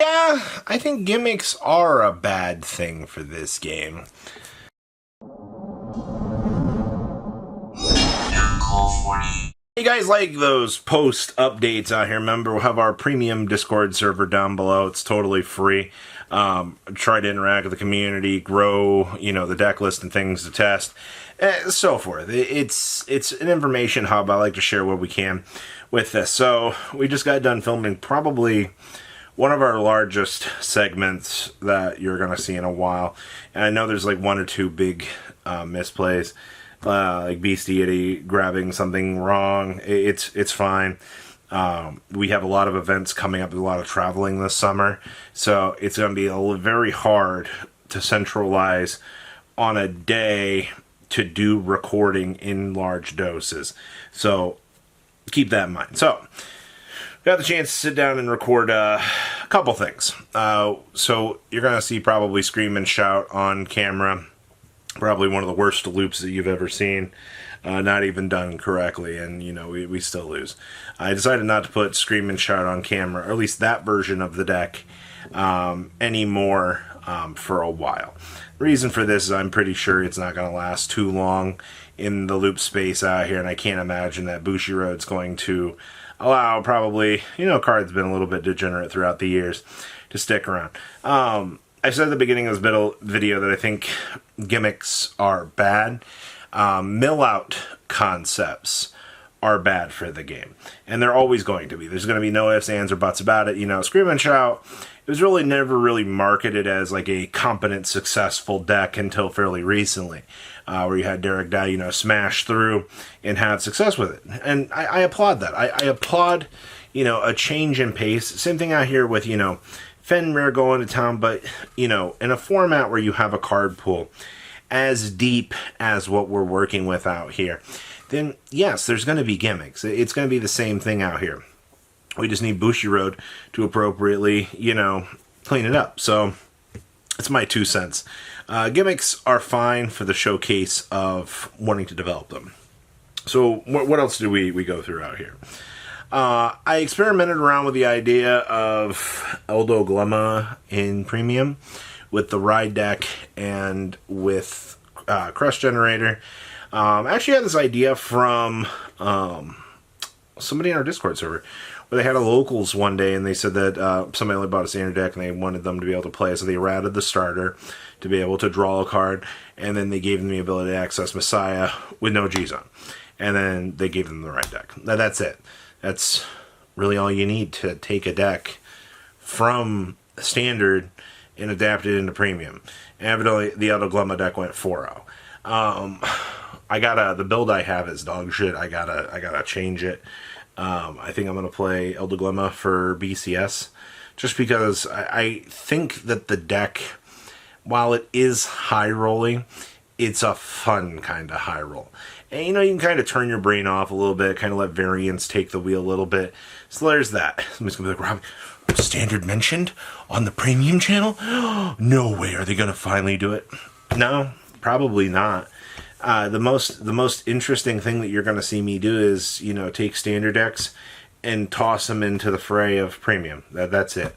Yeah, I think gimmicks are a bad thing for this game. You guys like those post updates out here? Remember, we'll have our premium Discord server down below. It's totally free. Try to interact with the community, grow, the deck list and things to test, so forth. It's an information hub. I like to share what we can with this. So we just got done filming probably one of our largest segments that you're going to see in a while. And I know there's like one or two big misplays, like Bestiality grabbing something wrong. It's fine. We have a lot of events coming up, a lot of traveling this summer. So it's going to be very hard to centralize on a day to do recording in large doses. So keep that in mind. So got the chance to sit down and record a couple things. So you're going to see probably Scream and Shout on camera. Probably one of the worst loops that you've ever seen. Not even done correctly, and we still lose. I decided not to put Scream and Shout on camera, or at least that version of the deck, anymore for a while. The reason for this is I'm pretty sure it's not going to last too long in the loop space out here, and I can't imagine that Bushiroad's going to allow probably, card's been a little bit degenerate throughout the years, to stick around. I said at the beginning of this video that I think gimmicks are bad. Mill-out concepts are bad for the game. And they're always going to be. There's going to be no ifs, ands, or buts about it. Scream and Shout, it was really never really marketed as like a competent, successful deck until fairly recently. Where you had Derek Dye, smash through and had success with it. And I applaud that. I applaud, a change in pace. Same thing out here with, Fenrir going to town, but, in a format where you have a card pool as deep as what we're working with out here, then yes, there's going to be gimmicks. It's going to be the same thing out here. We just need Bushiroad to appropriately, clean it up. So it's my 2 cents. Gimmicks are fine for the showcase of wanting to develop them. So what else do we go through out here? I experimented around with the idea of Eldo Glemma in Premium with the Ride deck and with Crush Generator. I actually had this idea from somebody in our Discord server where they had a locals one day and they said that somebody only bought a standard deck and they wanted them to be able to play. So they routed the starter to be able to draw a card, and then they gave them the ability to access Messiah with no G's on. And then they gave them the Ride deck. That's it. That's really all you need to take a deck from standard and adapt it into premium. And evidently, the Eldo Glemma deck went 4-0. The build I have is dog shit. I gotta change it. I think I'm gonna play Eldo Glemma for BCS, just because I think that the deck, while it is high rolling, it's a fun kind of high roll. And you can kind of turn your brain off a little bit, kind of let variance take the wheel a little bit. So there's that. Somebody's going to be like, Rob, standard mentioned on the premium channel? No way are they going to finally do it. No, probably not. The most interesting thing that you're going to see me do is, take standard decks and toss them into the fray of premium. That's it.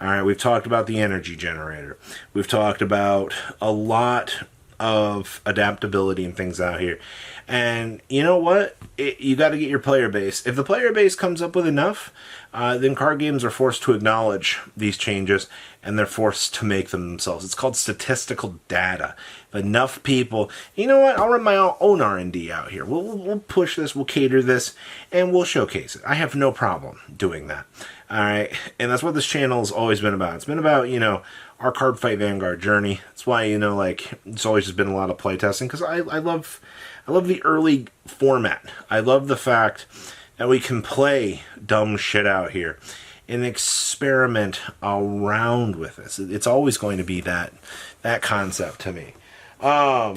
All right, we've talked about the energy generator. We've talked about a lot of adaptability and things out here. And you know what? You got to get your player base. If the player base comes up with enough, then card games are forced to acknowledge these changes, and they're forced to make them themselves. It's called statistical data. If enough people, you know what? I'll run my own R&D out here. We'll push this, we'll cater this, and we'll showcase it. I have no problem doing that. All right, and that's what this channel has always been about. It's been about, our Cardfight Vanguard journey. That's why, it's always just been a lot of playtesting, because I love the early format. I love the fact that we can play dumb shit out here and experiment around with this. It's always going to be that concept to me. I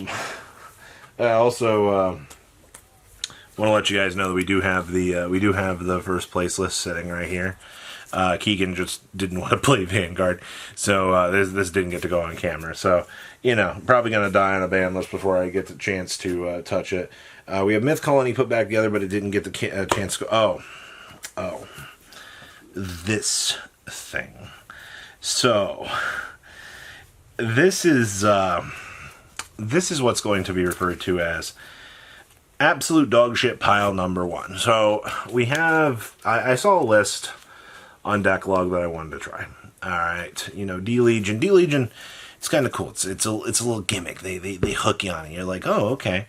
also want to let you guys know that we do have the first place list sitting right here. Keegan just didn't want to play Vanguard, so this didn't get to go on camera. So, probably going to die on a ban list before I get the chance to touch it. We have Myth Colony put back together, but it didn't get the chance to go. Oh, this thing. So this is what's going to be referred to as absolute dog shit pile number one. So we have, I saw a list on Decklog that I wanted to try. All right, you know, D-Legion. D-Legion, it's kind of cool. It's a little gimmick. They hook you on it. You're like, oh, okay.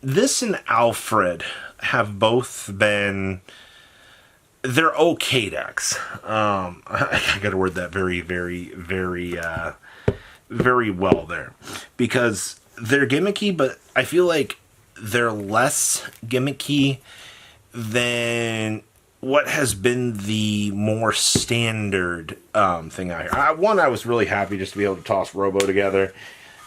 This and Alfred have both been, they're okay decks. I got to word that very, very, very, very well there, because they're gimmicky, but I feel like they're less gimmicky than what has been the more standard thing out here. One, I was really happy just to be able to toss Robo together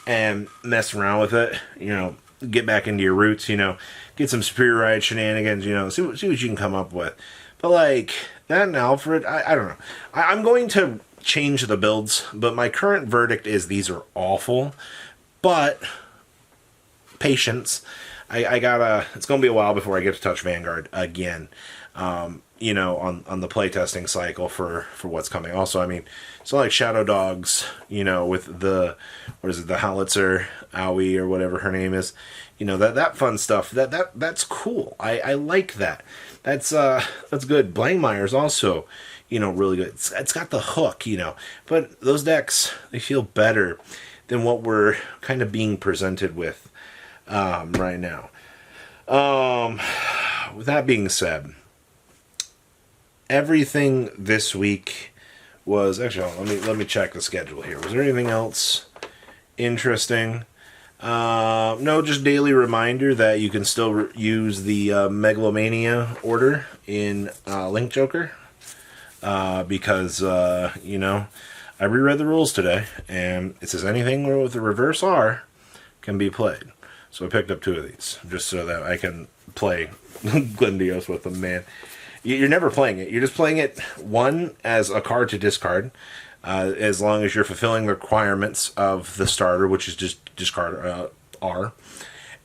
and mess around with it. You know, get back into your roots. You know, get some Superior Ride shenanigans. You know, see what you can come up with. But like that and Alfred, I don't know. I'm going to change the builds, but my current verdict is these are awful. But patience. I gotta. It's gonna be a while before I get to touch Vanguard again. You know, on the playtesting cycle for what's coming. Also, I mean, it's not like Shadow Dogs, you know, with the, what is it, the Howitzer, Owie, or whatever her name is. You know, that fun stuff. That's cool. I like that. That's good. Blangmeyer's also, you know, really good. It's got the hook, you know. But those decks, they feel better than what we're kind of being presented with right now. With that being said, everything this week was actually. Let me check the schedule here. Was there anything else interesting? No, just daily reminder that you can still use the Megalomania order in Link Joker because you know, I reread the rules today and it says anything with the reverse R can be played. So I picked up 2 of these just so that I can play Glendios with them, man. You're never playing it. You're just playing it, one, as a card to discard, as long as you're fulfilling the requirements of the starter, which is just discard R.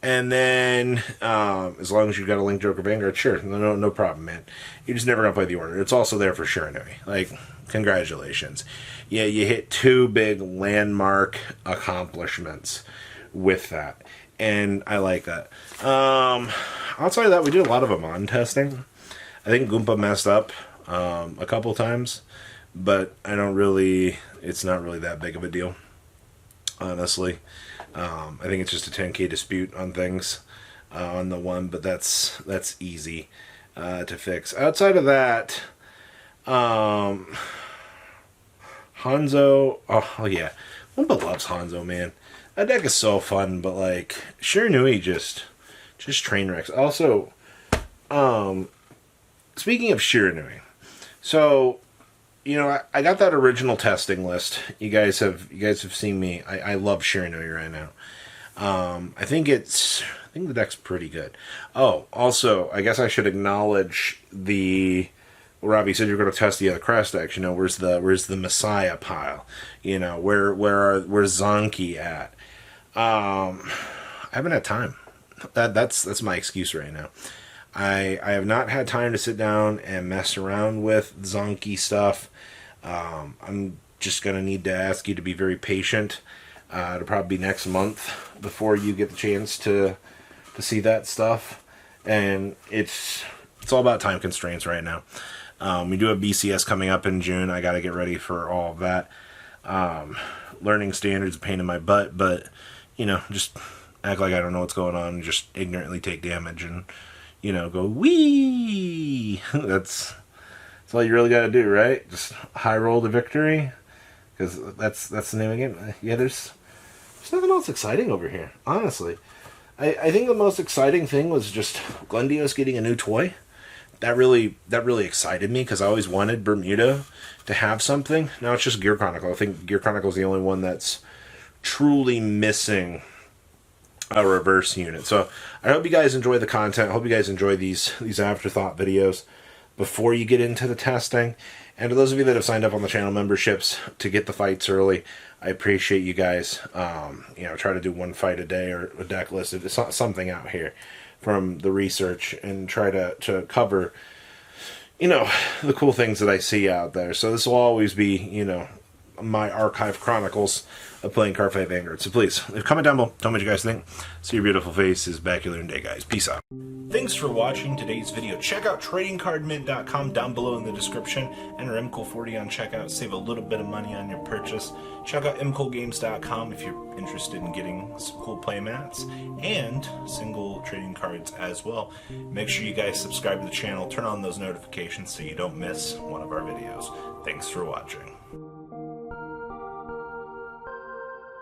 And then, as long as you've got a Link Joker Vanguard, sure, no problem, man. You're just never going to play the order. It's also there for Shiranui. Like, congratulations. Yeah, you hit 2 big landmark accomplishments with that. And I like that. Outside of that, we did a lot of Amon testing. I think Goomba messed up a couple times, but I don't really, it's not really that big of a deal, honestly. I think it's just a 10k dispute on things on the one, but that's easy to fix. Outside of that, Hanzo, oh yeah, Goomba loves Hanzo, man. That deck is so fun, but like Shiranui just train wrecks. Also, speaking of Shiranui, so you know I got that original testing list. You guys have seen me. I love Shiranui right now. I think the deck's pretty good. Oh, also, I guess I should acknowledge the. Well, Robbie said you're going to test the other Crest decks. You know, where's the Messiah pile? You know, where's Zonky at? I haven't had time. That's my excuse right now. I have not had time to sit down and mess around with Zonky stuff. I'm just going to need to ask you to be very patient. It'll probably be next month before you get the chance to see that stuff. And it's all about time constraints right now. We do have BCS coming up in June. I got to get ready for all of that. Learning standards, a pain in my butt, but you know, just act like I don't know what's going on and just ignorantly take damage and, you know, go wee. That's all you really got to do, right? Just high roll to victory, because that's the name of the game. Yeah, there's nothing else exciting over here, honestly. I think the most exciting thing was just Glendios getting a new toy. That really excited me because I always wanted Bermuda to have something. Now it's just Gear Chronicle. I think Gear Chronicle is the only one that's truly missing a reverse unit. So I hope you guys enjoy the content. I hope you guys enjoy these afterthought videos before you get into the testing. And to those of you that have signed up on the channel memberships to get the fights early, I appreciate you guys. You know, try to do 1 fight a day or a deck list. It's something out here from the research and try to cover, you know, the cool things that I see out there. So this will always be, you know, my archive chronicles of playing Cardfight Vanguard. So please, comment down below. Tell me what you guys think. See your beautiful faces back here in a day, guys. Peace out. Thanks for watching today's video. Check out tradingcardmint.com down below in the description. Enter MCool40 on checkout. Save a little bit of money on your purchase. Check out mcoolgames.com if you're interested in getting some cool play mats and single trading cards as well. Make sure you guys subscribe to the channel. Turn on those notifications so you don't miss one of our videos. Thanks for watching.